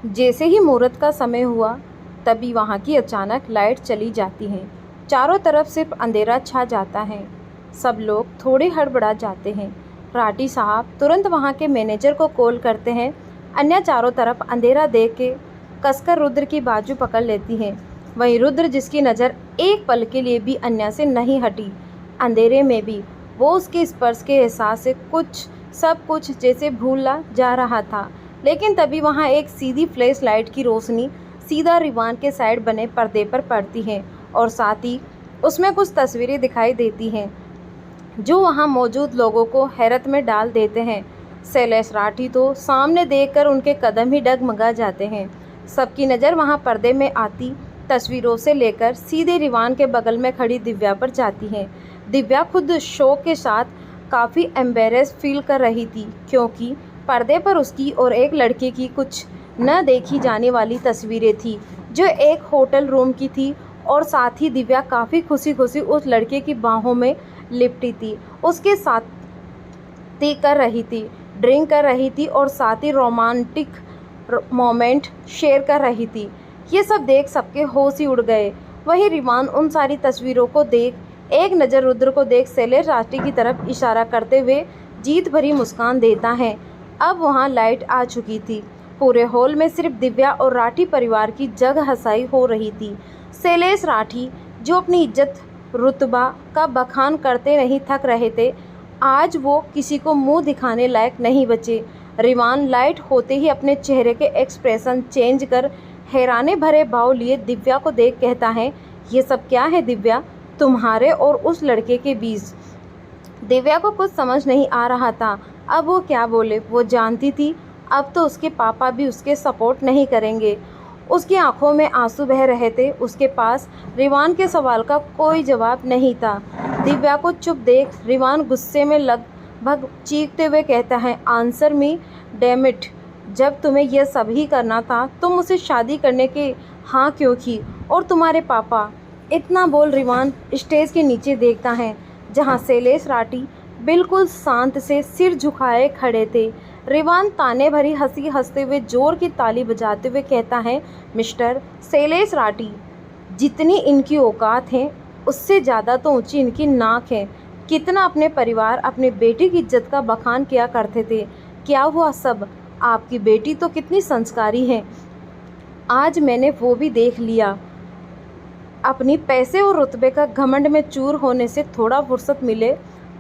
जैसे ही मुहूर्त का समय हुआ तभी वहाँ की अचानक लाइट चली जाती हैं। चारों तरफ सिर्फ अंधेरा छा जाता है। सब लोग थोड़े हड़बड़ा जाते हैं। राठी साहब तुरंत वहाँ के मैनेजर को कॉल करते हैं। अन्या चारों तरफ अंधेरा देख के कसकर रुद्र की बाजू पकड़ लेती हैं। वहीं रुद्र, जिसकी नज़र एक पल के लिए भी अन्या से नहीं हटी, अंधेरे में भी वो उसके स्पर्श के एहसास से सब कुछ जैसे भूला जा रहा था। लेकिन तभी वहाँ एक सीधी फ्लैश लाइट की रोशनी सीधा रिवान के साइड बने पर्दे पर पड़ती है और साथ ही उसमें कुछ तस्वीरें दिखाई देती हैं जो वहाँ मौजूद लोगों को हैरत में डाल देते हैं। शैलेश राठी तो सामने देखकर उनके कदम ही डगमगा जाते हैं। सबकी नज़र वहाँ पर्दे में आती तस्वीरों से लेकर सीधे रिवान के बगल में खड़ी दिव्या पर जाती है। दिव्या खुद शौक के साथ काफ़ी एम्बेरस फील कर रही थी, क्योंकि पर्दे पर उसकी और एक लड़के की कुछ न देखी जाने वाली तस्वीरें थी जो एक होटल रूम की थी। और साथ ही दिव्या काफ़ी खुशी खुशी उस लड़के की बाहों में लिपटी थी, उसके साथ कर रही थी, ड्रिंक कर रही थी और साथ ही रोमांटिक मोमेंट शेयर कर रही थी। ये सब देख सबके होश ही उड़ गए। वही रिवान उन सारी तस्वीरों को देख एक नज़र रुद्र को देख शैलेश राठी की तरफ इशारा करते हुए जीत भरी मुस्कान देता है। अब वहाँ लाइट आ चुकी थी। पूरे हॉल में सिर्फ दिव्या और राठी परिवार की जग हंसाई हो रही थी। शैलेश राठी, जो अपनी इज्जत रुतबा का बखान करते नहीं थक रहे थे, आज वो किसी को मुंह दिखाने लायक नहीं बचे। रिवान लाइट होते ही अपने चेहरे के एक्सप्रेशन चेंज कर हैराने भरे भाव लिए दिव्या को देख कहता है, ये सब क्या है दिव्या, तुम्हारे और उस लड़के के बीच? दिव्या को कुछ समझ नहीं आ रहा था। अब वो क्या बोले। वो जानती थी अब तो उसके पापा भी उसके सपोर्ट नहीं करेंगे। उसकी आंखों में आंसू बह रहे थे। उसके पास रिवान के सवाल का कोई जवाब नहीं था। दिव्या को चुप देख रिवान गुस्से में लगभग चीखते हुए कहता है, आंसर मी डैम इट, जब तुम्हें यह सब ही करना था तुम मुझसे शादी करने के हाँ क्यों की? और तुम्हारे पापा? इतना बोल रिवान स्टेज के नीचे देखता है जहाँ शैलेश राठी बिल्कुल शांत से सिर झुकाए खड़े थे। रिवान ताने भरी हंसी हंसते हुए जोर की ताली बजाते हुए कहता है, मिस्टर शैलेश राठी, जितनी इनकी औकात है उससे ज़्यादा तो ऊंची इनकी नाक है। कितना अपने परिवार, अपने बेटी की इज्जत का बखान किया करते थे। क्या हुआ सब? आपकी बेटी तो कितनी संस्कारी है, आज मैंने वो भी देख लिया। अपनी पैसे और रुतबे का घमंड में चूर होने से थोड़ा फुर्सत मिले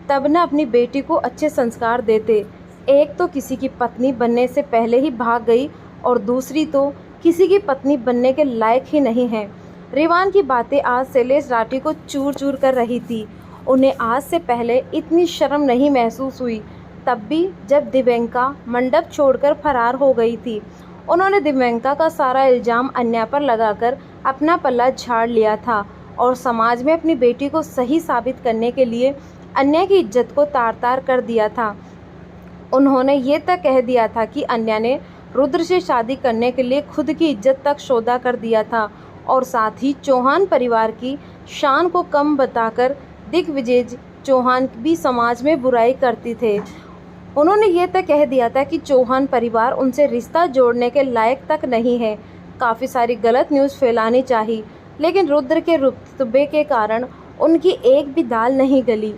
तब न अपनी बेटी को अच्छे संस्कार देते। एक तो किसी की पत्नी बनने से पहले ही भाग गई और दूसरी तो किसी की पत्नी बनने के लायक ही नहीं है। रिवान की बातें आज शैलेश राठी को चूर चूर कर रही थी। उन्हें आज से पहले इतनी शर्म नहीं महसूस हुई, तब भी जब दिव्यंका मंडप छोड़कर फरार हो गई थी। उन्होंने दिव्यंका का सारा इल्ज़ाम अन्या पर लगाकर अपना पल्ला झाड़ लिया था और समाज में अपनी बेटी को सही साबित करने के लिए अन्या की इज्जत को तार तार कर दिया था। उन्होंने ये तक कह दिया था कि अन्या ने रुद्र से शादी करने के लिए खुद की इज्जत तक सौदा कर दिया था और साथ ही चौहान परिवार की शान को कम बताकर दिग्विजय चौहान भी समाज में बुराई करती थे। उन्होंने ये तक कह दिया था कि चौहान परिवार उनसे रिश्ता जोड़ने के लायक तक नहीं है। काफ़ी सारी गलत न्यूज़ फैलानी चाहिए, लेकिन रुद्र के रुतबे के कारण उनकी एक भी दाल नहीं गली।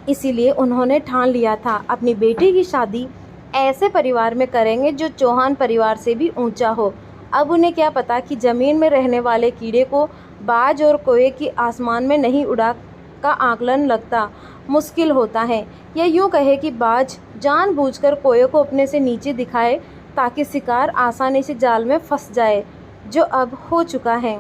इसीलिए उन्होंने ठान लिया था अपनी बेटी की शादी ऐसे परिवार में करेंगे जो चौहान परिवार से भी ऊंचा हो। अब उन्हें क्या पता कि ज़मीन में रहने वाले कीड़े को बाज और कोए की आसमान में नहीं उड़ा का आकलन लगता मुश्किल होता है। या यूँ कहे कि बाज जानबूझकर कोए को अपने से नीचे दिखाए ताकि शिकार आसानी से जाल में फंस जाए, जो अब हो चुका है।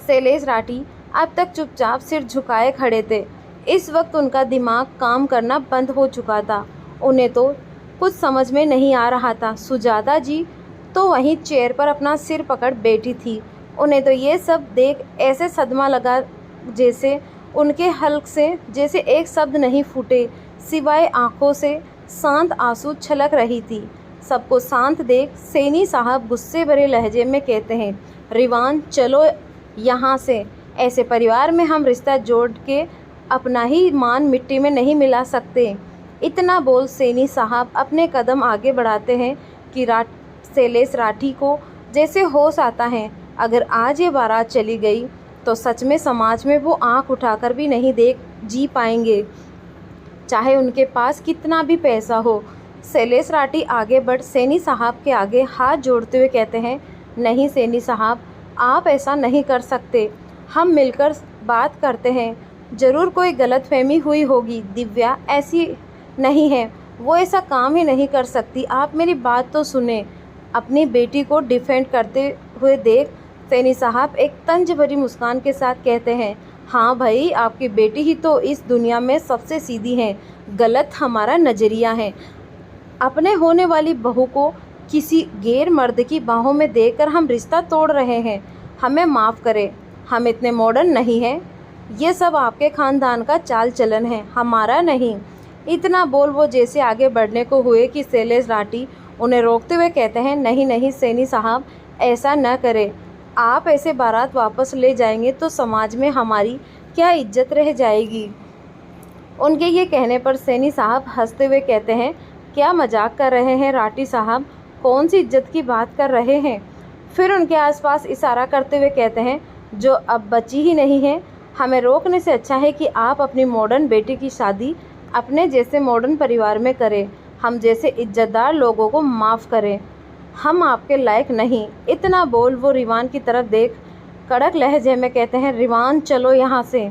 शैलेश राठी अब तक चुपचाप सिर झुकाए खड़े थे। इस वक्त उनका दिमाग काम करना बंद हो चुका था। उन्हें तो कुछ समझ में नहीं आ रहा था। सुजाता जी तो वहीं चेयर पर अपना सिर पकड़ बैठी थी। उन्हें तो ये सब देख ऐसे सदमा लगा जैसे उनके हल्क से जैसे एक शब्द नहीं फूटे, सिवाय आंखों से शांत आंसू छलक रही थी। सबको शांत देख सैनी साहब गुस्से भरे लहजे में कहते हैं, रिवान चलो यहाँ से, ऐसे परिवार में हम रिश्ता जोड़ के अपना ही मान मिट्टी में नहीं मिला सकते। इतना बोल सैनी साहब अपने कदम आगे बढ़ाते हैं कि शैलेश राठी को जैसे होश आता है। अगर आज ये बारात चली गई तो सच में समाज में वो आंख उठाकर भी नहीं देख जी पाएंगे, चाहे उनके पास कितना भी पैसा हो। शैलेश राठी आगे बढ़ सैनी साहब के आगे हाथ जोड़ते हुए कहते हैं, नहीं सैनी साहब, आप ऐसा नहीं कर सकते। हम मिलकर बात करते हैं। ज़रूर कोई गलतफहमी हुई होगी। दिव्या ऐसी नहीं है, वो ऐसा काम ही नहीं कर सकती। आप मेरी बात तो सुने। अपनी बेटी को डिफेंड करते हुए देख सैनी साहब एक तंज भरी मुस्कान के साथ कहते हैं, हाँ भाई, आपकी बेटी ही तो इस दुनिया में सबसे सीधी है। गलत हमारा नज़रिया है। अपने होने वाली बहू को किसी गैर मर्द की बाहों में देकर हम रिश्ता तोड़ रहे हैं। हमें माफ़ करें, हम इतने मॉडर्न नहीं हैं। ये सब आपके ख़ानदान का चाल चलन है, हमारा नहीं। इतना बोल वो जैसे आगे बढ़ने को हुए कि शैलेश राठी उन्हें रोकते हुए कहते हैं, नहीं नहीं सैनी साहब, ऐसा न करें। आप ऐसे बारात वापस ले जाएंगे तो समाज में हमारी क्या इज्जत रह जाएगी। उनके ये कहने पर सैनी साहब हंसते हुए कहते हैं, क्या मजाक कर रहे हैं राठी साहब, कौन सी इज्जत की बात कर रहे हैं। फिर उनके आसपास इशारा करते हुए कहते हैं, जो अब बची ही नहीं है। हमें रोकने से अच्छा है कि आप अपनी मॉडर्न बेटी की शादी अपने जैसे मॉडर्न परिवार में करें। हम जैसे इज्जतदार लोगों को माफ़ करें। हम आपके लायक नहीं। इतना बोल वो रिवान की तरफ देख कड़क लहजे में कहते हैं, रिवान चलो यहाँ से।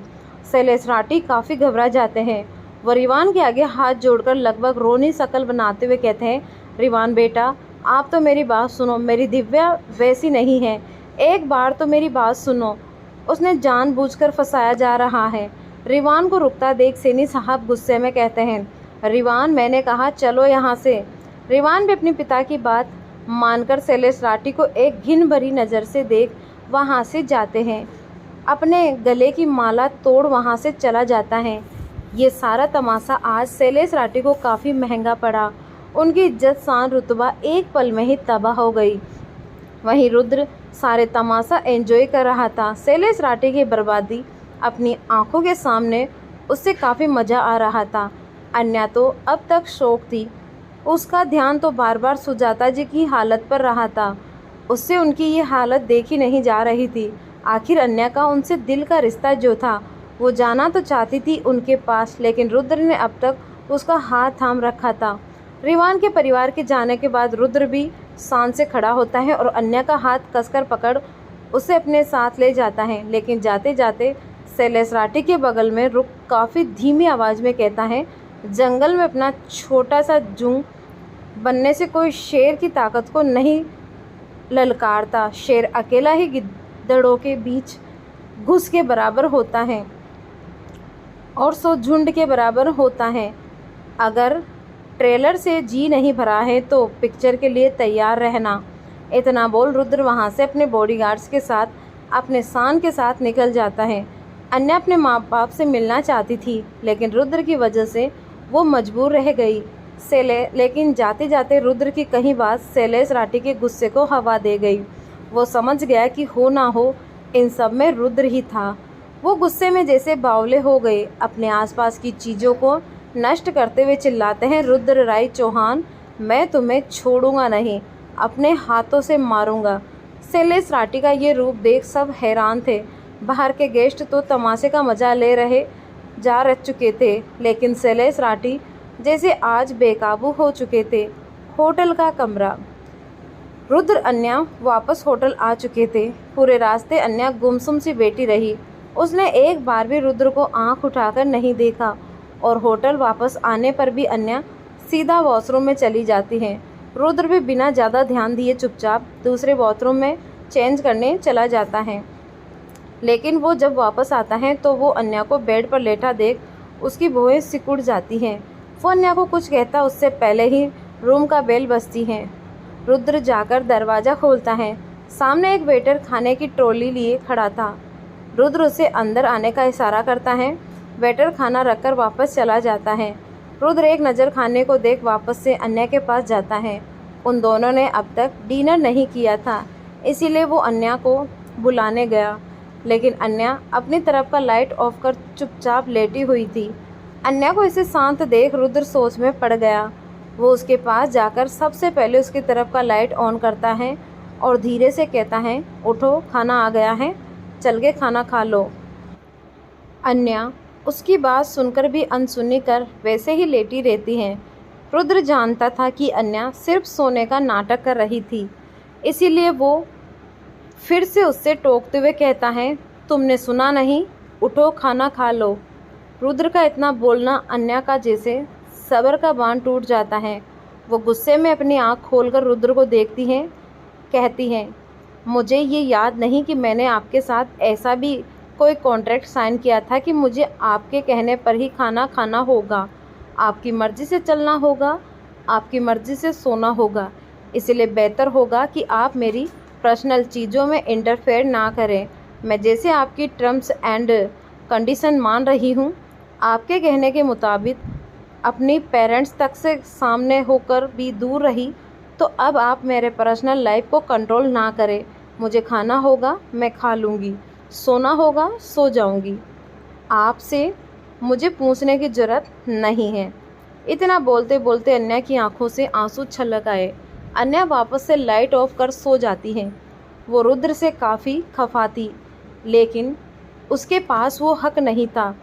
शैलेश राठी काफ़ी घबरा जाते हैं। वो रिवान के आगे हाथ जोड़कर लगभग रोनी शक्ल बनाते हुए कहते हैं, रिवान बेटा, आप तो मेरी बात सुनो। मेरी दिव्या वैसी नहीं है। एक बार तो मेरी बात सुनो। उसने जानबूझकर फंसाया जा रहा है। रिवान को रुकता देख सैनी साहब गुस्से में कहते हैं, रिवान, मैंने कहा चलो यहाँ से। रिवान भी अपने पिता की बात मानकर शैलेश राठी को एक घिन भरी नज़र से देख वहाँ से जाते हैं। अपने गले की माला तोड़ वहाँ से चला जाता है। ये सारा तमाशा आज शैलेश राठी को काफ़ी महंगा पड़ा। उनकी इज्जत, शान, रुतबा एक पल में ही तबाह हो गई। वहीं रुद्र सारे तमाशा एंजॉय कर रहा था। शैलेश राठी की बर्बादी अपनी आंखों के सामने उससे काफ़ी मज़ा आ रहा था। अन्या तो अब तक शौक थी। उसका ध्यान तो बार बार सुजाता जी की हालत पर रहा था। उससे उनकी ये हालत देखी नहीं जा रही थी। आखिर अन्या का उनसे दिल का रिश्ता जो था वो जाना तो चाहती थी उनके पास, लेकिन रुद्र ने अब तक उसका हाथ थाम रखा था। रिवान के परिवार के जाने के बाद रुद्र भी शान से खड़ा होता है और अन्या का हाथ कसकर पकड़ उसे अपने साथ ले जाता है। लेकिन जाते जाते शैलेश राठी के बगल में रुक काफ़ी धीमी आवाज़ में कहता है, जंगल में अपना छोटा सा जूं बनने से कोई शेर की ताकत को नहीं ललकारता। शेर अकेला ही गिद्धड़ों के बीच घुस के बराबर होता है और 100 झुंड के बराबर होता है। अगर ट्रेलर से जी नहीं भरा है तो पिक्चर के लिए तैयार रहना। इतना बोल रुद्र वहाँ से अपने बॉडीगार्ड्स के साथ अपने शान के साथ निकल जाता है। अन्या अपने माँ बाप से मिलना चाहती थी, लेकिन रुद्र की वजह से वो मजबूर रह गई। लेकिन जाते जाते रुद्र की कहीं बात शैलेश राठी के गुस्से को हवा दे गई। वो समझ गया कि हो ना हो इन सब में रुद्र ही था। वो गुस्से में जैसे बावले हो गए। अपने आसपास की चीज़ों को नष्ट करते हुए चिल्लाते हैं, रुद्र राय चौहान, मैं तुम्हें छोड़ूंगा नहीं, अपने हाथों से मारूंगा। शैलेश राठी का ये रूप देख सब हैरान थे। बाहर के गेस्ट तो तमाशे का मजा ले रहे जा चुके थे, लेकिन शैलेश राठी जैसे आज बेकाबू हो चुके थे। होटल का कमरा। रुद्र अन्या वापस होटल आ चुके थे। पूरे रास्ते अन्या गुमसुम सी बैठी रही। उसने एक बार भी रुद्र को आंख उठाकर नहीं देखा और होटल वापस आने पर भी अन्या सीधा वॉशरूम में चली जाती है। रुद्र भी बिना ज़्यादा ध्यान दिए चुपचाप दूसरे बाथरूम में चेंज करने चला जाता है। लेकिन वो जब वापस आता है तो वो अन्या को बेड पर लेटा देख उसकी भौहें सिकुड़ जाती हैं। वो अन्या को कुछ कहता उससे पहले ही रूम का बेल बजती है। रुद्र जाकर दरवाज़ा खोलता है। सामने एक वेटर खाने की ट्रॉली लिए खड़ा था। रुद्र उसे अंदर आने का इशारा करता है। वेटर खाना रखकर वापस चला जाता है। रुद्र एक नज़र खाने को देख वापस से अन्या के पास जाता है। उन दोनों ने अब तक डिनर नहीं किया था, इसीलिए वो अन्या को बुलाने गया, लेकिन अन्या अपनी तरफ का लाइट ऑफ कर चुपचाप लेटी हुई थी। अन्या को इसे शांत देख रुद्र सोच में पड़ गया। वो उसके पास जाकर सबसे पहले उसकी तरफ का लाइट ऑन करता है और धीरे से कहता है, उठो, खाना आ गया है, चल के खाना खा लो। अन्या उसकी बात सुनकर भी अनसुनी कर वैसे ही लेटी रहती है। रुद्र जानता था कि अन्या सिर्फ सोने का नाटक कर रही थी, इसीलिए वो फिर से उससे टोकते हुए कहता है, तुमने सुना नहीं, उठो खाना खा लो। रुद्र का इतना बोलना अन्या का जैसे सब्र का बांध टूट जाता है। वो गुस्से में अपनी आंख खोलकर रुद्र को देखती है, कहती है, मुझे ये याद नहीं कि मैंने आपके साथ ऐसा भी कोई कॉन्ट्रैक्ट साइन किया था कि मुझे आपके कहने पर ही खाना खाना होगा, आपकी मर्ज़ी से चलना होगा, आपकी मर्ज़ी से सोना होगा। इसलिए बेहतर होगा कि आप मेरी पर्सनल चीज़ों में इंटरफेयर ना करें। मैं जैसे आपकी टर्म्स एंड कंडीशन मान रही हूँ, आपके कहने के मुताबिक अपनी पेरेंट्स तक से सामने होकर भी दूर रही, तो अब आप मेरे पर्सनल लाइफ को कंट्रोल ना करें। मुझे खाना होगा, मैं खा लूँगी, सोना होगा, सो जाऊँगी। आपसे मुझे पूछने की ज़रूरत नहीं है। इतना बोलते बोलते अन्या की आंखों से आंसू छलक आए। अन्या वापस से लाइट ऑफ कर सो जाती है। वो रुद्र से काफ़ी खफा थी, लेकिन उसके पास वो हक नहीं था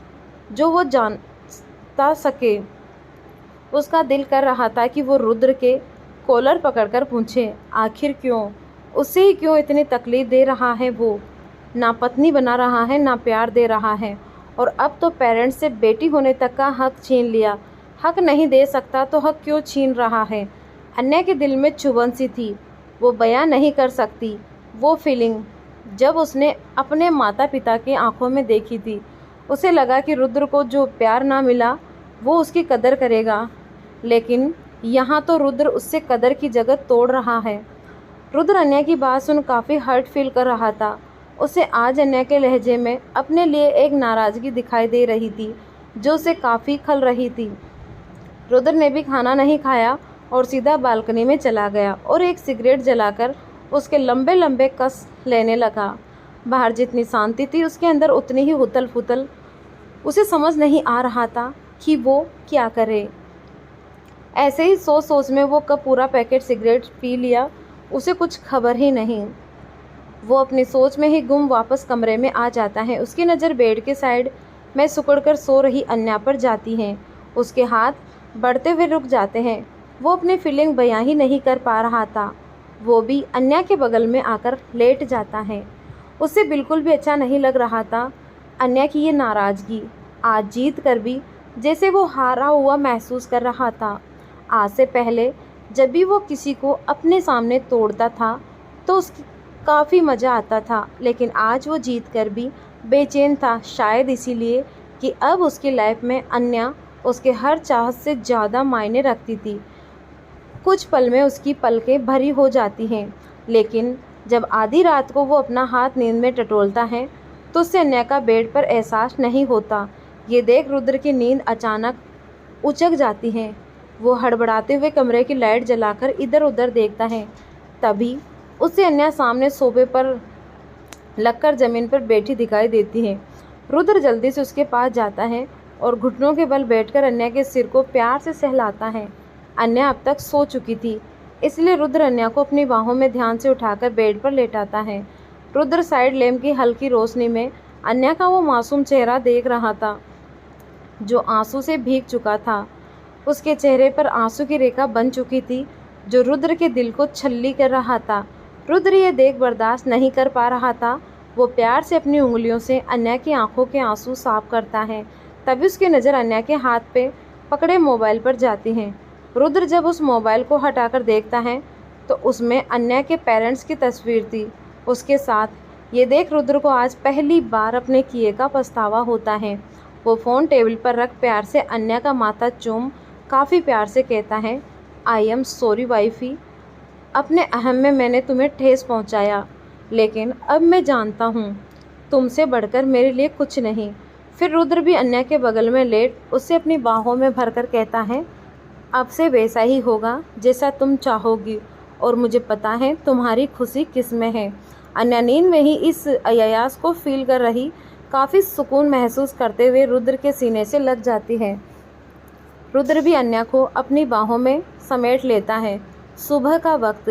जो वो जानता सके। उसका दिल कर रहा था कि वो रुद्र के कॉलर पकड़कर पूछे, आखिर क्यों, उसे ही क्यों इतनी तकलीफ़ दे रहा है। वो ना पत्नी बना रहा है, ना प्यार दे रहा है, और अब तो पेरेंट्स से बेटी होने तक का हक छीन लिया। हक नहीं दे सकता तो हक क्यों छीन रहा है। अन्या के दिल में चुभन सी थी, वो बयां नहीं कर सकती वो फीलिंग जब उसने अपने माता पिता की आंखों में देखी थी। उसे लगा कि रुद्र को जो प्यार ना मिला वो उसकी कदर करेगा, लेकिन यहाँ तो रुद्र उससे कदर की जगह तोड़ रहा है। रुद्र अन्या की बात सुन काफ़ी हर्ट फील कर रहा था। उसे आज अन्या के लहजे में अपने लिए एक नाराज़गी दिखाई दे रही थी जो उसे काफ़ी खल रही थी। रुद्र ने भी खाना नहीं खाया और सीधा बालकनी में चला गया और एक सिगरेट जलाकर उसके लंबे लंबे कस लेने लगा। बाहर जितनी शांति थी उसके अंदर उतनी ही उथल पुथल। उसे समझ नहीं आ रहा था कि वो क्या करे। ऐसे ही सोच सोच में वो कब पूरा पैकेट सिगरेट पी लिया, उसे कुछ खबर ही नहीं। वो अपनी सोच में ही गुम वापस कमरे में आ जाता है। उसकी नज़र बेड के साइड में सिकुड़कर सो रही अन्या पर जाती है। उसके हाथ बढ़ते हुए रुक जाते हैं। वो अपनी फीलिंग बयां ही नहीं कर पा रहा था। वो भी अन्या के बगल में आकर लेट जाता है। उसे बिल्कुल भी अच्छा नहीं लग रहा था। अन्या की ये नाराज़गी आज जीत कर भी जैसे वो हारा हुआ महसूस कर रहा था। आज से पहले जब भी वो किसी को अपने सामने तोड़ता था तो उसकी काफ़ी मज़ा आता था, लेकिन आज वो जीत कर भी बेचैन था, शायद इसीलिए कि अब उसकी लाइफ में अन्या उसके हर चाहत से ज़्यादा मायने रखती थी। कुछ पल में उसकी पलकें भरी हो जाती हैं, लेकिन जब आधी रात को वो अपना हाथ नींद में टटोलता है तो उससे अन्या का बेड पर एहसास नहीं होता। ये देख रुद्र की नींद अचानक उचक जाती है। वो हड़बड़ाते हुए कमरे की लाइट जलाकर इधर उधर देखता है। तभी उसे अन्या सामने सोफे पर लगकर ज़मीन पर बैठी दिखाई देती है। रुद्र जल्दी से उसके पास जाता है और घुटनों के बल बैठकर अन्या के सिर को प्यार से सहलाता है। अन्या अब तक सो चुकी थी, इसलिए रुद्र अन्या को अपनी बाहों में ध्यान से उठाकर बेड पर लेटाता है। रुद्र साइड लैम्प की हल्की रोशनी में अन्या का वो मासूम चेहरा देख रहा था जो आंसू से भीग चुका था। उसके चेहरे पर आंसू की रेखा बन चुकी थी जो रुद्र के दिल को छल्ली कर रहा था। रुद्र ये देख बर्दाश्त नहीं कर पा रहा था। वो प्यार से अपनी उंगलियों से अन्या की आंखों के आंसू साफ करता है। तभी उसकी नज़र अन्या के हाथ पे पकड़े मोबाइल पर जाती है। रुद्र जब उस मोबाइल को हटाकर देखता है तो उसमें अन्या के पेरेंट्स की तस्वीर थी। उसके साथ ये देख रुद्र को आज पहली बार अपने किए का पछतावा होता है। वो फ़ोन टेबल पर रख प्यार से अन्या का माथा चूम काफ़ी प्यार से कहता है, आई एम सॉरी वाइफी, अपने अहम में मैंने तुम्हें ठेस पहुंचाया, लेकिन अब मैं जानता हूँ तुमसे बढ़कर मेरे लिए कुछ नहीं। फिर रुद्र भी अन्या के बगल में लेट उसे अपनी बाहों में भरकर कहता है, अब से वैसा ही होगा जैसा तुम चाहोगी, और मुझे पता है तुम्हारी खुशी किस में है। अन्या नींद में ही इस अयायास को फील कर रही काफ़ी सुकून महसूस करते हुए रुद्र के सीने से लग जाती है। रुद्र भी अन्या को अपनी बाहों में समेट लेता है। सुबह का वक्त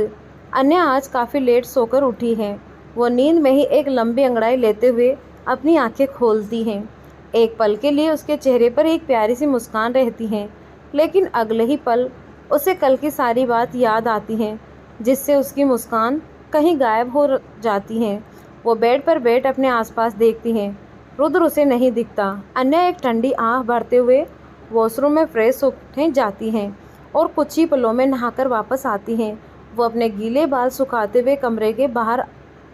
अन्या आज काफ़ी लेट सोकर उठी है। वो नींद में ही एक लंबी अंगड़ाई लेते हुए अपनी आंखें खोलती हैं। एक पल के लिए उसके चेहरे पर एक प्यारी सी मुस्कान रहती है, लेकिन अगले ही पल उसे कल की सारी बात याद आती हैं, जिससे उसकी मुस्कान कहीं गायब हो जाती है। वो बेड पर बैठ अपने आसपास देखती हैं। रुद्र उसे नहीं दिखता। अन्या एक ठंडी आँख भरते हुए वॉशरूम में फ्रेश होने जाती हैं और कुछ ही पलों में नहाकर वापस आती हैं। वो अपने गीले बाल सुखाते हुए कमरे के बाहर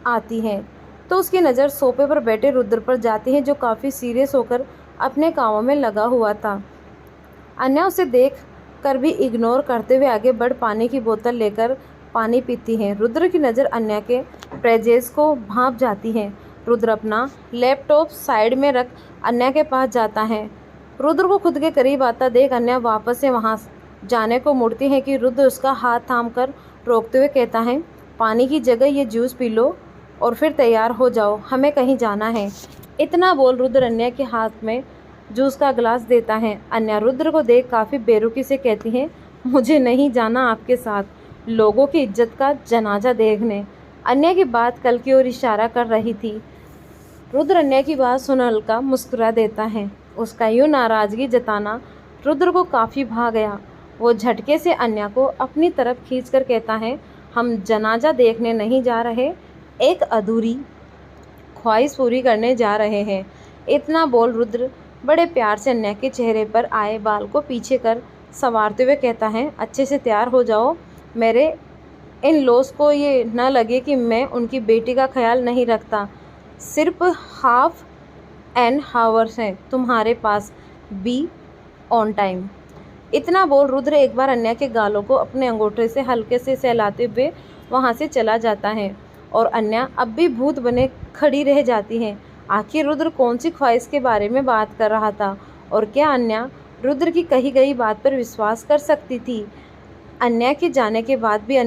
आती हैं तो उसकी नज़र सोफे पर बैठे रुद्र पर जाती है, जो काफ़ी सीरियस होकर अपने कामों में लगा हुआ था। अन्या उसे देख कर भी इग्नोर करते हुए आगे बढ़ पानी की बोतल लेकर पानी पीती है। रुद्र की नज़र अन्या के प्रेजेस को भांप जाती है। रुद्र अपना लैपटॉप साइड में रख अन्या के पास जाता है। रुद्र को खुद के करीब आता देख अन्या वापस से वहाँ जाने को मुड़ती है कि रुद्र उसका हाथ थाम कर रोकते हुए कहता है, पानी की जगह ये जूस पी लो और फिर तैयार हो जाओ, हमें कहीं जाना है। इतना बोल रुद्र अन्या के हाथ में जूस का गिलास देता है। अन्या रुद्र को देख काफ़ी बेरुखी से कहती है, मुझे नहीं जाना आपके साथ, लोगों की इज्जत का जनाजा देखने। अन्या की बात कल की ओर इशारा कर रही थी। रुद्र अन्या की बात सुन हल्का मुस्कुरा देता है। उसका यूँ नाराज़गी जताना रुद्र को काफ़ी भा गया। वो झटके से अन्या को अपनी तरफ खींचकर कहता है, हम जनाजा देखने नहीं जा रहे, एक अधूरी ख्वाहिश पूरी करने जा रहे हैं। इतना बोल रुद्र बड़े प्यार से अन्या के चेहरे पर आए बाल को पीछे कर संवारते हुए कहता है, अच्छे से तैयार हो जाओ, मेरे इन लॉस को ये न लगे कि मैं उनकी बेटी का ख्याल नहीं रखता। सिर्फ हाफ एन हावर्स हैं तुम्हारे पास, बी ऑन टाइम। इतना बोल रुद्र एक बार अन्या के गालों को अपने अंगूठे से हल्के से सहलाते हुए वहाँ से चला जाता है और अन्या अब भी भूत बने खड़ी रह जाती है। आखिर रुद्र कौन सी ख्वाहिश के बारे में बात कर रहा था और क्या अन्या रुद्र की कही गई बात पर विश्वास कर सकती थी? अन्या के जाने के बाद भी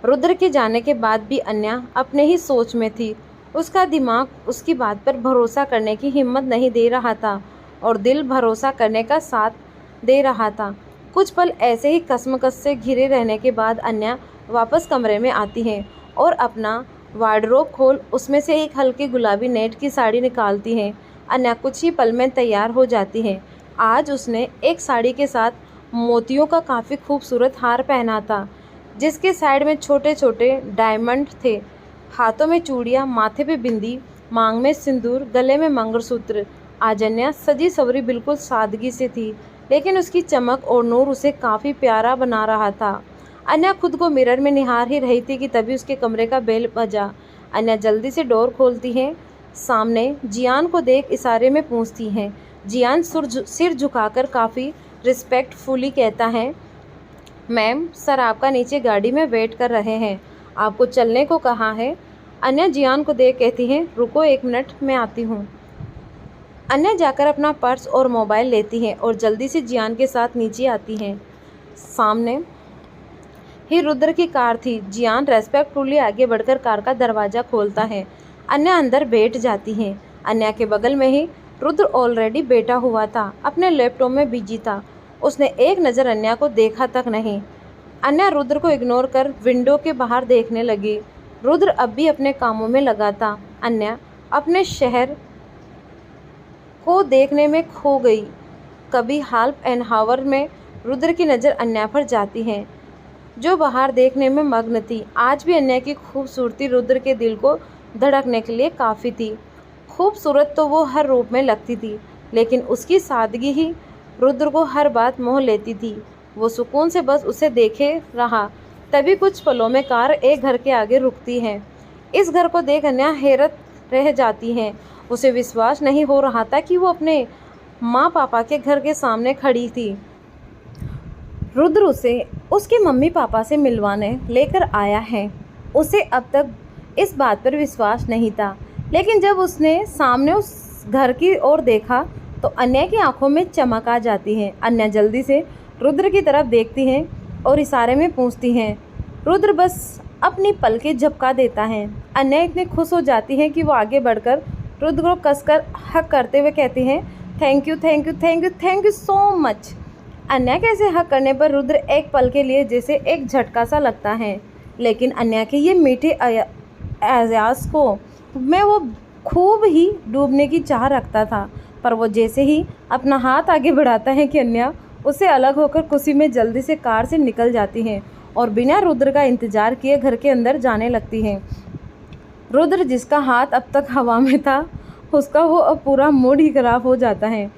रुद्र के जाने के बाद भी अन्या अपने ही सोच में थी। उसका दिमाग उसकी बात पर भरोसा करने की हिम्मत नहीं दे रहा था और दिल भरोसा करने का साथ दे रहा था। कुछ पल ऐसे ही कसमकस से घिरे रहने के बाद अन्या वापस कमरे में आती है और अपना वार्डरोब खोल उसमें से एक हल्की गुलाबी नेट की साड़ी निकालती है। अन्या कुछ ही पल में तैयार हो जाती है। आज उसने एक साड़ी के साथ मोतियों का काफ़ी खूबसूरत हार पहना था, जिसके साइड में छोटे छोटे डायमंड थे। हाथों में चूड़ियाँ, माथे पे बिंदी, मांग में सिंदूर, गले में मंगलसूत्र। आज अन्या सजी सवरी बिल्कुल सादगी से थी, लेकिन उसकी चमक और नूर उसे काफ़ी प्यारा बना रहा था। अन्या खुद को मिरर में निहार ही रही थी कि तभी उसके कमरे का बेल बजा। अन्या जल्दी से डोर खोलती है। सामने जियान को देख इशारे में पूछती है। जियान सिर झुकाकर काफ़ी रिस्पेक्टफुली कहता है, मैम सर आपका नीचे गाड़ी में वेट कर रहे हैं, आपको चलने को कहा है। अन्या जियान को देख कहती है, रुको एक मिनट मैं आती हूँ। अन्या जाकर अपना पर्स और मोबाइल लेती है और जल्दी से जियान के साथ नीचे आती है। सामने ही रुद्र की कार थी। जियान रेस्पेक्टफुली आगे बढ़कर कार का दरवाज़ा खोलता है। अन्या अंदर बैठ जाती है। अन्या के बगल में ही रुद्र ऑलरेडी बैठा हुआ था, अपने लैपटॉप में बिजी था। उसने एक नज़र अन्या को देखा तक नहीं। अन्या रुद्र को इग्नोर कर विंडो के बाहर देखने लगी। रुद्र अब भी अपने कामों में लगा था। अन्या अपने शहर को देखने में खो गई। कभी हाल्फ एन हावर में रुद्र की नज़र अन्या पर जाती है, जो बाहर देखने में मग्न थी। आज भी अन्या की खूबसूरती रुद्र के दिल को धड़कने के लिए काफ़ी थी। खूबसूरत तो वो हर रूप में लगती थी, लेकिन उसकी सादगी ही रुद्र को हर बात मोह लेती थी। वो सुकून से बस उसे देखे रहा। तभी कुछ पलों में कार एक घर के आगे रुकती है। इस घर को देख अन्या हैरत रह जाती है। उसे विश्वास नहीं हो रहा था कि वो अपने माँ पापा के घर के सामने खड़ी थी। रुद्र उसे उसके मम्मी पापा से मिलवाने लेकर आया है। उसे अब तक इस बात पर विश्वास नहीं था, लेकिन जब उसने सामने उस घर की ओर देखा तो अन्या की आंखों में चमक आ जाती है। अन्या जल्दी से रुद्र की तरफ देखती है और इशारे में पूछती है। रुद्र बस अपनी पलकें झपका देता है। अन्या इतनी खुश हो जाती है कि वो आगे बढ़कर रुद्र को कसकर हक करते हुए कहती है, thank you thank you thank you thank you so much. Anya के ऐसे हक करने पर रुद्र एक पल के लिए जैसे एक झटका सा लगता है। लेकिन अन्या के ये मीठे एहसास को में वो खूब ही डूबने की चाह रखता था। पर वो जैसे ही अपना हाथ आगे बढ़ाता है कि अन्या उससे अलग होकर खुशी में जल्दी से कार से निकल जाती हैं और बिना रुद्र का इंतजार किए घर के अंदर जाने लगती हैं। रुद्र, जिसका हाथ अब तक हवा में था, उसका वो अब पूरा मूड ही खराब हो जाता है।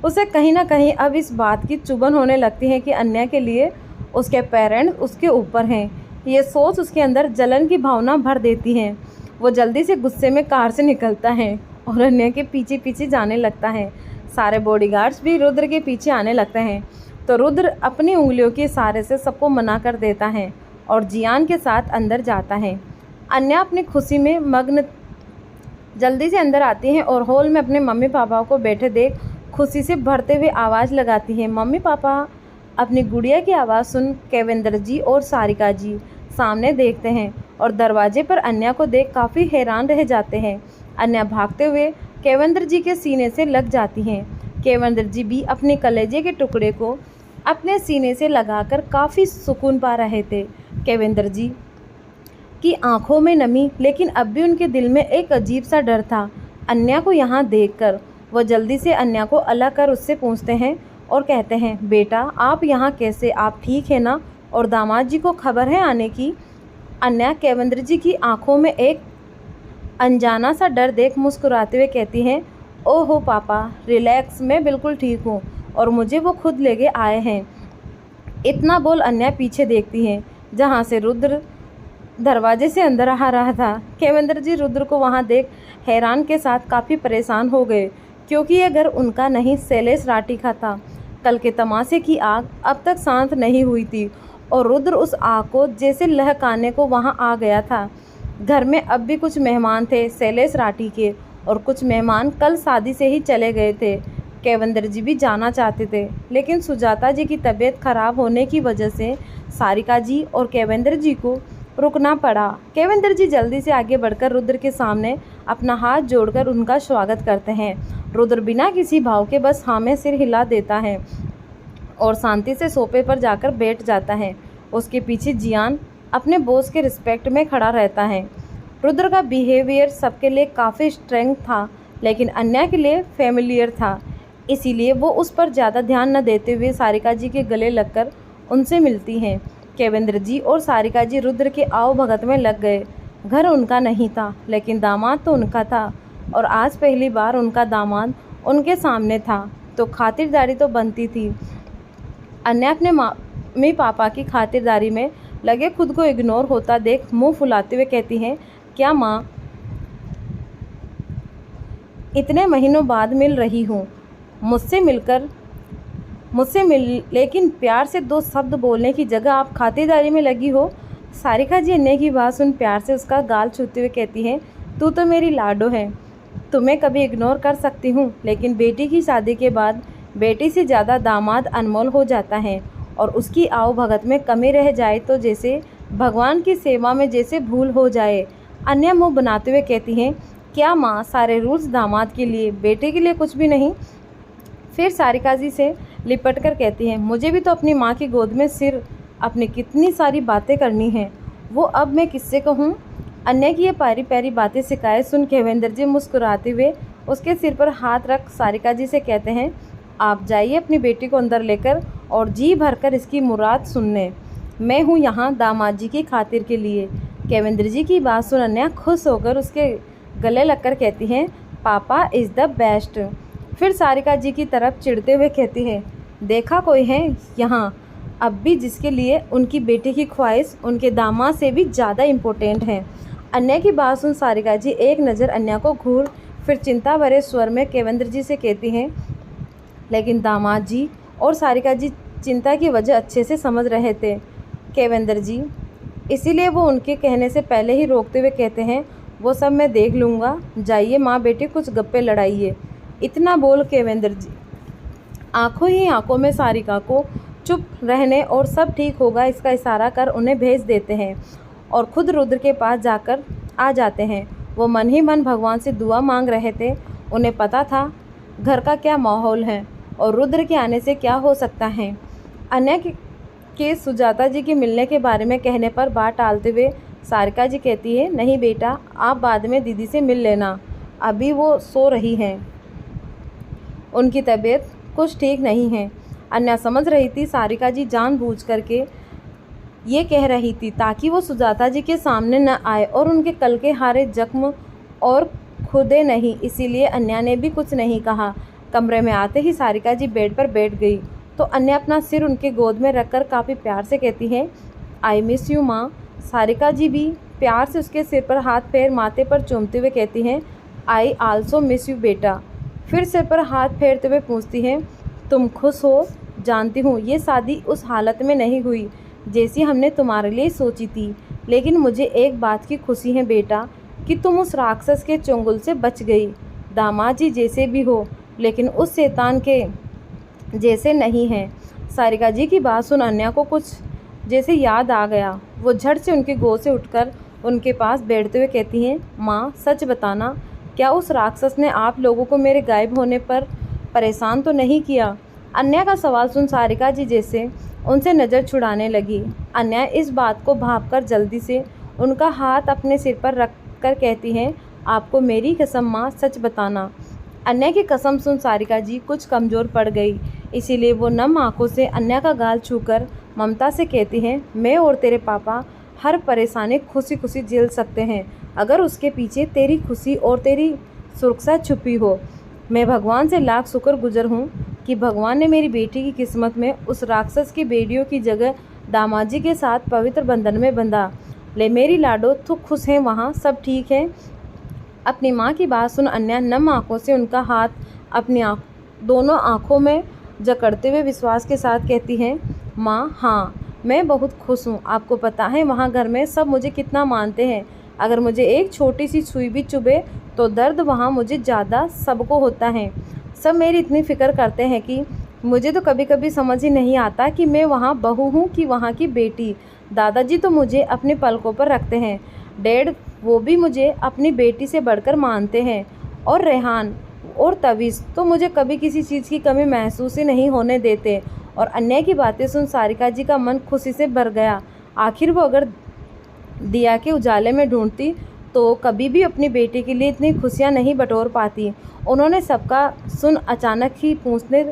उसे कहीं ना कहीं अब इस बात की चुभन होने लगती है कि अन्या के लिए उसके पेरेंट्स उसके ऊपर हैं। ये सोच उसके अंदर जलन की भावना भर देती है। वो जल्दी से गुस्से में कार से निकलता है और अन्या के पीछे पीछे जाने लगता है। सारे बॉडीगार्ड्स भी रुद्र के पीछे आने लगते हैं तो रुद्र अपनी उंगलियों के इशारे से सबको मना कर देता है और जियान के साथ अंदर जाता है। अन्या अपनी खुशी में मग्न जल्दी से अंदर आती है और हॉल में अपने मम्मी पापा को बैठे देख खुशी से भरते हुए आवाज़ लगाती है, मम्मी पापा। अपनी गुड़िया की आवाज़ सुन केवेंद्र जी और सारिका जी सामने देखते हैं और दरवाजे पर अन्या को देख काफ़ी हैरान रह जाते हैं। अन्या भागते हुए केवेंद्र जी के सीने से लग जाती हैं। केवेंद्र जी भी अपने कलेजे के टुकड़े को अपने सीने से लगाकर काफ़ी सुकून पा रहे थे। केवेंद्र जी की आंखों में नमी, लेकिन अब भी उनके दिल में एक अजीब सा डर था अन्या को यहाँ देखकर। वो जल्दी से अन्या को अलग कर उससे पूछते हैं और कहते हैं, बेटा आप यहाँ कैसे, आप ठीक है ना? और दामाद जी को खबर है आने की? अन्या केवेंद्र जी की आंखों में एक अनजाना सा डर देख मुस्कुराते हुए कहती हैं, ओहो पापा रिलैक्स, मैं बिल्कुल ठीक हूँ और मुझे वो खुद लेके आए हैं। इतना बोल अन्या पीछे देखती हैं जहाँ से रुद्र दरवाजे से अंदर आ रहा था। केवेंद्र जी रुद्र को वहाँ देख हैरान के साथ काफ़ी परेशान हो गए, क्योंकि ये घर उनका नहीं शैलेश राठी का था। कल के तमाशे की आग अब तक शांत नहीं हुई थी और रुद्र उस आग को जैसे लहकाने को वहाँ आ गया था। घर में अब भी कुछ मेहमान थे शैलेश राठी के, और कुछ मेहमान कल शादी से ही चले गए थे। केवेंद्र जी भी जाना चाहते थे, लेकिन सुजाता जी की तबीयत खराब होने की वजह से सारिका जी और केवेंद्र जी को रुकना पड़ा। केवेंद्र जी जल्दी से आगे बढ़कर रुद्र के सामने अपना हाथ जोड़कर उनका स्वागत करते हैं। रुद्र बिना किसी भाव के बस हाँ में सिर हिला देता है और शांति से सोफे पर जाकर बैठ जाता है। उसके पीछे जियान अपने बॉस के रिस्पेक्ट में खड़ा रहता है। रुद्र का बिहेवियर सबके लिए काफ़ी स्ट्रेंथ था, लेकिन अन्या के लिए फेमिलियर था, इसीलिए वो उस पर ज़्यादा ध्यान न देते हुए सारिका जी के गले लगकर उनसे मिलती हैं। केवेंद्र जी और सारिका जी रुद्र के आओ भगत में लग गए। घर उनका नहीं था, लेकिन दामाद तो उनका था, और आज पहली बार उनका दामाद उनके सामने था, तो खातिरदारी तो बनती थी। अन्या अपने मम्मी पापा की खातिरदारी में लगे खुद को इग्नोर होता देख मुंह फुलाते हुए कहती हैं, क्या माँ, इतने महीनों बाद मिल रही हूँ, मुझसे मिल, लेकिन प्यार से दो शब्द बोलने की जगह आप खातिरदारी में लगी हो। सारिका जी अन्या की बात सुन प्यार से उसका गाल छूते हुए कहती हैं, तू तो मेरी लाडो है, तुम्हें कभी इग्नोर कर सकती हूँ, लेकिन बेटी की शादी के बाद बेटी से ज़्यादा दामाद अनमोल हो जाता है, और उसकी आओ भगत में कमी रह जाए तो जैसे भगवान की सेवा में जैसे भूल हो जाए। अन्या मुँह बनाते हुए कहती हैं, क्या माँ, सारे रूल्स दामाद के लिए, बेटे के लिए कुछ भी नहीं। फिर सारिका जी से लिपट कर कहती हैं, मुझे भी तो अपनी माँ की गोद में सिर अपनी कितनी सारी बातें करनी हैं, वो अब मैं किससे कहूँ। अन्या की ये प्यारी प्यारी बातें शिकायत सुन केवेंद्र जी मुस्कुराते हुए उसके सिर पर हाथ रख सारिका जी से कहते हैं, आप जाइए अपनी बेटी को अंदर लेकर और जी भरकर इसकी मुराद सुनने, मैं हूँ यहाँ दामाद जी की खातिर के लिए। केवेंद्र जी की बात सुन अन्या खुश होकर उसके गले लगकर कहती हैं, पापा इज़ द बेस्ट। फिर सारिका जी की तरफ चिढ़ते हुए कहती है, देखा कोई है यहाँ अब भी जिसके लिए उनकी बेटी की ख्वाहिश उनके दामाद से भी ज़्यादा इम्पोर्टेंट है। अन्या की बात सुन सारिका जी एक नज़र अन्या को घूर फिर चिंता भरे स्वर में केवेंद्र जी से कहती हैं, लेकिन दामाद जी और सारिका जी चिंता की वजह अच्छे से समझ रहे थे केवेंद्र जी, इसीलिए वो उनके कहने से पहले ही रोकते हुए कहते हैं, वो सब मैं देख लूँगा, जाइए माँ बेटी कुछ गप्पे लड़ाइए। इतना बोल केवेंद्र जी आंखों ही आंखों में सारिका को चुप रहने और सब ठीक होगा इसका इशारा कर उन्हें भेज देते हैं और खुद रुद्र के पास जाकर आ जाते हैं। वो मन ही मन भगवान से दुआ मांग रहे थे। उन्हें पता था घर का क्या माहौल है और रुद्र के आने से क्या हो सकता है। अन्या के सुजाता जी के मिलने के बारे में कहने पर बात टालते हुए सारिका जी कहती है, नहीं बेटा, आप बाद में दीदी से मिल लेना, अभी वो सो रही हैं, उनकी तबीयत कुछ ठीक नहीं है। अन्या समझ रही थी सारिका जी जानबूझ करके ये कह रही थी ताकि वो सुजाता जी के सामने न आए और उनके कल के हारे जख्म और खुदे नहीं, इसीलिए अन्या ने भी कुछ नहीं कहा। कमरे में आते ही सारिका जी बेड पर बैठ गई तो अन्या अपना सिर उनके गोद में रखकर काफ़ी प्यार से कहती है, आई मिस यू माँ। सारिका जी भी प्यार से उसके सिर पर हाथ पैर माथे पर चूमते हुए कहती हैं, आई आल्सो मिस यू बेटा। फिर सिर पर हाथ फेरते हुए पूछती हैं, तुम खुश हो? जानती हूँ ये शादी उस हालत में नहीं हुई जैसी हमने तुम्हारे लिए सोची थी, लेकिन मुझे एक बात की खुशी है बेटा कि तुम उस राक्षस के चुंगल से बच गई। दामाद जी जैसे भी हो लेकिन उस शैतान के जैसे नहीं हैं। सारिका जी की बात सुन अन्या को कुछ जैसे याद आ गया। वो झट से उनकी गोद से उठकर उनके पास बैठते हुए कहती हैं, माँ सच बताना, क्या उस राक्षस ने आप लोगों को मेरे गायब होने पर परेशान तो नहीं किया? अन्या का सवाल सुन सारिका जी जैसे उनसे नज़र छुड़ाने लगी। अन्या इस बात को भांपकर जल्दी से उनका हाथ अपने सिर पर रख कर कहती हैं, आपको मेरी कसम माँ, सच बताना। अन्या की कसम सुन सारिका जी कुछ कमज़ोर पड़ गई, इसीलिए वो नम आंखों से अन्या का गाल छूकर ममता से कहती हैं, मैं और तेरे पापा हर परेशानी खुशी खुशी झेल सकते हैं अगर उसके पीछे तेरी खुशी और तेरी सुरक्षा छुपी हो। मैं भगवान से लाख शुक्रगुजार हूँ कि भगवान ने मेरी बेटी की किस्मत में उस राक्षस की बेटियों की जगह दामाद जी के साथ पवित्र बंधन में बंधा। ले मेरी लाडो, तू खुश है? वहाँ सब ठीक है? अपनी माँ की बात सुन अन्या नम आँखों से उनका हाथ अपनी दोनों आँखों में जकड़ते हुए विश्वास के साथ कहती हैं, माँ हाँ, मैं बहुत खुश हूँ। आपको पता है वहाँ घर में सब मुझे कितना मानते हैं। अगर मुझे एक छोटी सी सुई भी चुभे तो दर्द वहाँ मुझे ज़्यादा सबको होता है। सब मेरी इतनी फ़िक्र करते हैं कि मुझे तो कभी कभी समझ ही नहीं आता कि मैं वहाँ बहू हूँ कि वहाँ की बेटी। दादाजी तो मुझे अपने पलकों पर रखते हैं, डैड वो भी मुझे अपनी बेटी से बढ़कर मानते हैं, और रेहान और तवीज़ तो मुझे कभी किसी चीज़ की कमी महसूस ही नहीं होने देते। और अन्य की बातें सुन सारिका जी का मन खुशी से भर गया। आखिर वो अगर दिया के उजाले में ढूंढती तो कभी भी अपनी बेटी के लिए इतनी खुशियाँ नहीं बटोर पाती। उन्होंने सबका सुन अचानक ही पूछने,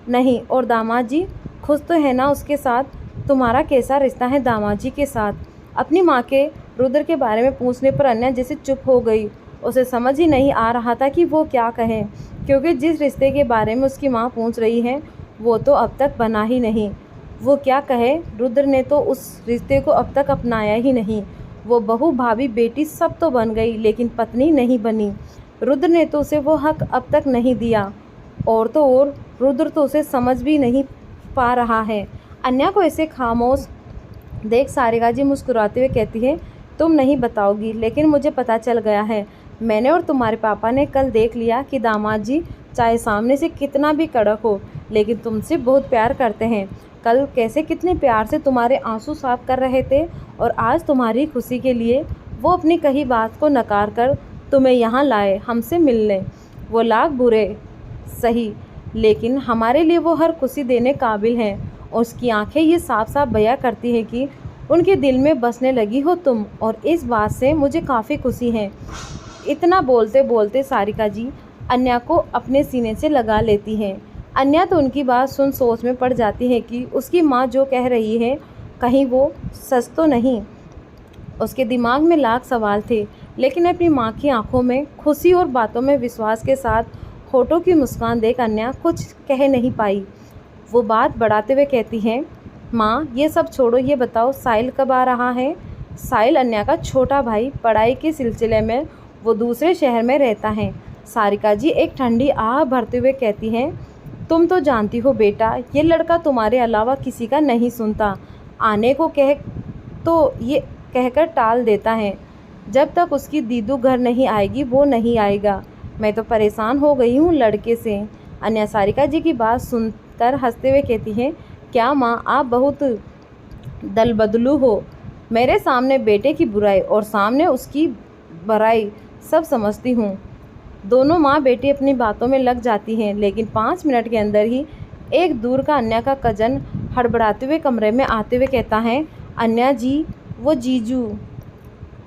नहीं और दामाद जी खुश तो है ना उसके साथ? तुम्हारा कैसा रिश्ता है दामाद जी के साथ? अपनी माँ के रुद्र के बारे में पूछने पर अन्या जैसे चुप हो गई। उसे समझ ही नहीं आ रहा था कि वो क्या कहे, क्योंकि जिस रिश्ते के बारे में उसकी माँ पूछ रही है वो तो अब तक बना ही नहीं। वो क्या कहे? रुद्र ने तो उस रिश्ते को अब तक अपनाया ही नहीं। वो बहू भाभी बेटी सब तो बन गई लेकिन पत्नी नहीं बनी। रुद्र ने तो उसे वो हक अब तक नहीं दिया, और तो और रुद्र तो उसे समझ भी नहीं पा रहा है। अन्या को ऐसे खामोश देख सारिका जी मुस्कुराते हुए कहती है, तुम नहीं बताओगी लेकिन मुझे पता चल गया है। मैंने और तुम्हारे पापा ने कल देख लिया कि दामाद जी चाहे सामने से कितना भी कड़क हो लेकिन तुमसे बहुत प्यार करते हैं। कल कैसे कितने प्यार से तुम्हारे आंसू साफ कर रहे थे, और आज तुम्हारी खुशी के लिए वो अपनी कही बात को नकार कर तुम्हें यहाँ लाए हमसे मिलने। वो लाख बुरे सही लेकिन हमारे लिए वो हर खुशी देने काबिल हैं। उसकी आंखें ये साफ साफ बयां करती हैं कि उनके दिल में बसने लगी हो तुम, और इस बात से मुझे काफ़ी खुशी है। इतना बोलते बोलते सारिका जी अन्या को अपने सीने से लगा लेती हैं। अन्या तो उनकी बात सुन सोच में पड़ जाती है कि उसकी माँ जो कह रही है कहीं वो सच तो नहीं। उसके दिमाग में लाख सवाल थे लेकिन अपनी माँ की आंखों में खुशी और बातों में विश्वास के साथ होठों की मुस्कान देख अन्या कुछ कह नहीं पाई। वो बात बढ़ाते हुए कहती हैं, माँ ये सब छोड़ो, ये बताओ साहिल कब आ रहा है? साहिल अन्या का छोटा भाई, पढ़ाई के सिलसिले में वो दूसरे शहर में रहता है। सारिका जी एक ठंडी आह भरते हुए कहती हैं, तुम तो जानती हो बेटा, ये लड़का तुम्हारे अलावा किसी का नहीं सुनता। आने को कह तो ये कहकर टाल देता है। जब तक उसकी दीदू घर नहीं आएगी वो नहीं आएगा। मैं तो परेशान हो गई हूँ लड़के से। अन्या सारिका जी की बात सुनकर हंसते हुए कहती हैं, क्या माँ आप बहुत दल बदलू हो। मेरे सामने बेटे की बुराई और सामने उसकी बड़ाई सब समझती हूँ। दोनों माँ बेटी अपनी बातों में लग जाती हैं लेकिन 5 मिनट के अंदर ही एक दूर का अन्या का कजन हड़बड़ाते हुए कमरे में आते हुए कहता है, अन्या जी, वो जीजू।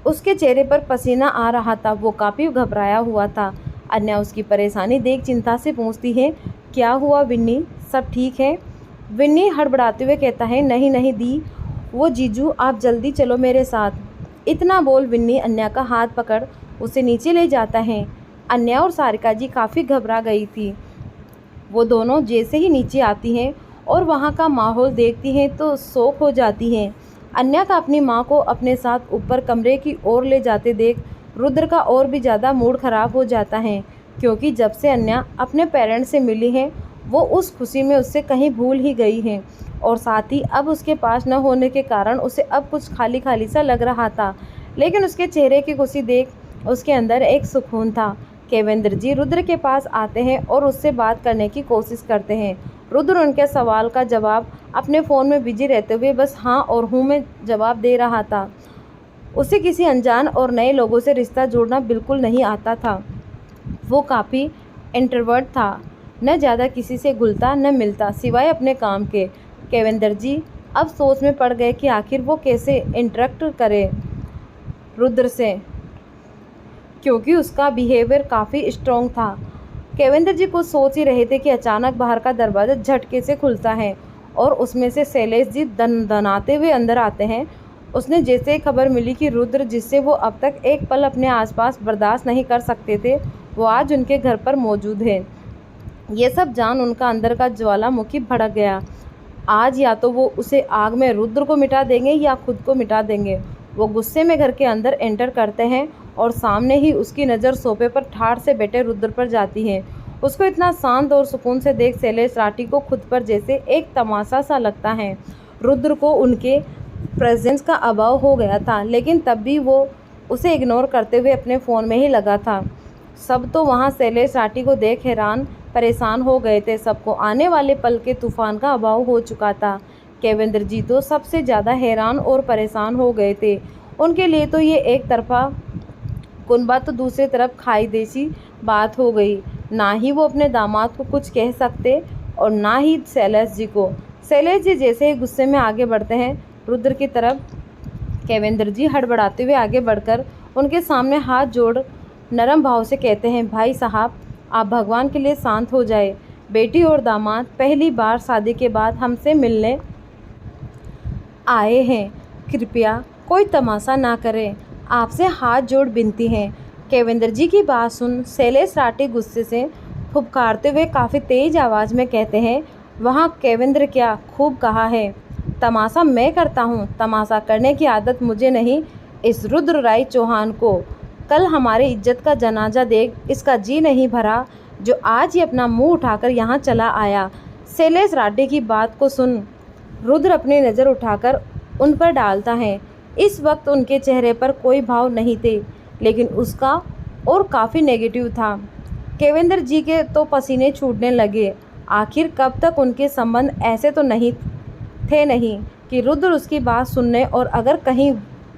उसके चेहरे पर पसीना आ रहा था, वो काफ़ी घबराया हुआ था। अन्या उसकी परेशानी देख चिंता से पूछती है, क्या हुआ विन्नी, सब ठीक है? विन्नी हड़बड़ाते हुए कहता है, नहीं नहीं दी, वो जीजू, आप जल्दी चलो मेरे साथ। इतना बोल विन्नी अन्या का हाथ पकड़ उसे नीचे ले जाता है। अन्या और सारिका जी काफ़ी घबरा गई थी। वो दोनों जैसे ही नीचे आती हैं और वहाँ का माहौल देखती हैं तो शौक हो जाती हैं। अन्या का अपनी माँ को अपने साथ ऊपर कमरे की ओर ले जाते देख रुद्र का और भी ज़्यादा मूड ख़राब हो जाता है, क्योंकि जब से अन्या अपने पेरेंट्स से मिली है वो उस खुशी में उससे कहीं भूल ही गई है, और साथ ही अब उसके पास न होने के कारण उसे अब कुछ खाली खाली सा लग रहा था। लेकिन उसके चेहरे की खुशी देख उसके अंदर एक सुकून था। केवेंद्र जी रुद्र के पास आते हैं और उससे बात करने की कोशिश करते हैं। रुद्र उनके सवाल का जवाब अपने फ़ोन में बिजी रहते हुए बस हाँ और हूँ में जवाब दे रहा था। उसे किसी अनजान और नए लोगों से रिश्ता जोड़ना बिल्कुल नहीं आता था। वो काफ़ी इंट्रोवर्ट था, न ज़्यादा किसी से घुलता न मिलता सिवाय अपने काम के। केवेंद्र जी अब सोच में पड़ गए कि आखिर वो कैसे इंटरेक्ट करे रुद्र से, क्योंकि उसका बिहेवियर काफ़ी स्ट्रॉन्ग था। केवेंद्र जी कुछ सोच ही रहे थे कि अचानक बाहर का दरवाज़ा झटके से खुलता है और उसमें से शैलेश जी दनाते हुए अंदर आते हैं। उसने जैसे ही खबर मिली कि रुद्र, जिससे वो अब तक एक पल अपने आसपास बर्दाश्त नहीं कर सकते थे, वो आज उनके घर पर मौजूद है, ये सब जान उनका अंदर का ज्वालामुखी भड़क गया। आज या तो वो उसे आग में रुद्र को मिटा देंगे या खुद को मिटा देंगे। वो गुस्से में घर के अंदर एंटर करते हैं और सामने ही उसकी नज़र सोफे पर ठाड़ से बैठे रुद्र पर जाती है। उसको इतना शांत और सुकून से देख शैलेश राठी को खुद पर जैसे एक तमाशा सा लगता है। रुद्र को उनके प्रेजेंस का अभाव हो गया था, लेकिन तब भी वो उसे इग्नोर करते हुए अपने फ़ोन में ही लगा था। सब तो वहाँ शैलेश राठी को देख हैरान परेशान हो गए थे। सबको आने वाले पल के तूफान का अभाव हो चुका था। केवेंद्र जी तो सबसे ज़्यादा हैरान और परेशान हो गए थे। उनके लिए तो ये एक तरफा कुनबा तो दूसरी तरफ खाई देसी बात हो गई। ना ही वो अपने दामाद को कुछ कह सकते और ना ही शैलेश जी को। शैलेश जी जैसे ही गुस्से में आगे बढ़ते हैं रुद्र की तरफ, केवेंद्र जी हड़बड़ाते हुए आगे बढ़कर उनके सामने हाथ जोड़ नरम भाव से कहते हैं, भाई साहब, आप भगवान के लिए शांत हो जाए। बेटी और दामाद पहली बार शादी के बाद हमसे मिलने आए हैं, कृपया कोई तमाशा ना करें, आपसे हाथ जोड़ विनती है। केवेंद्र जी की बात सुन शैलेश राठी गुस्से से फुफकारते हुए काफ़ी तेज़ आवाज़ में कहते हैं, वहाँ केवेंद्र क्या खूब कहा है, तमाशा मैं करता हूँ, तमाशा करने की आदत मुझे नहीं, इस रुद्र राय चौहान को। कल हमारी इज्जत का जनाजा देख इसका जी नहीं भरा, जो आज ही अपना मुंह उठाकर यहाँ चला आया। शैलेश राठी की बात को सुन रुद्र अपनी नज़र उठाकर उन पर डालता है। इस वक्त उनके चेहरे पर कोई भाव नहीं थे, लेकिन उसका और काफ़ी नेगेटिव था। केवेंद्र जी के तो पसीने छूटने लगे। आखिर कब तक उनके संबंध ऐसे तो नहीं कि रुद्र उसकी बात सुनने, और अगर कहीं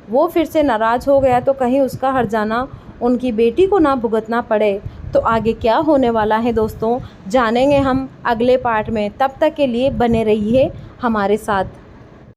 वो फिर से नाराज़ हो गया तो कहीं उसका हर्जाना उनकी बेटी को ना भुगतना पड़े। तो आगे क्या होने वाला है दोस्तों, जानेंगे हम अगले पार्ट में। तब तक के लिए बने रहिए हमारे साथ।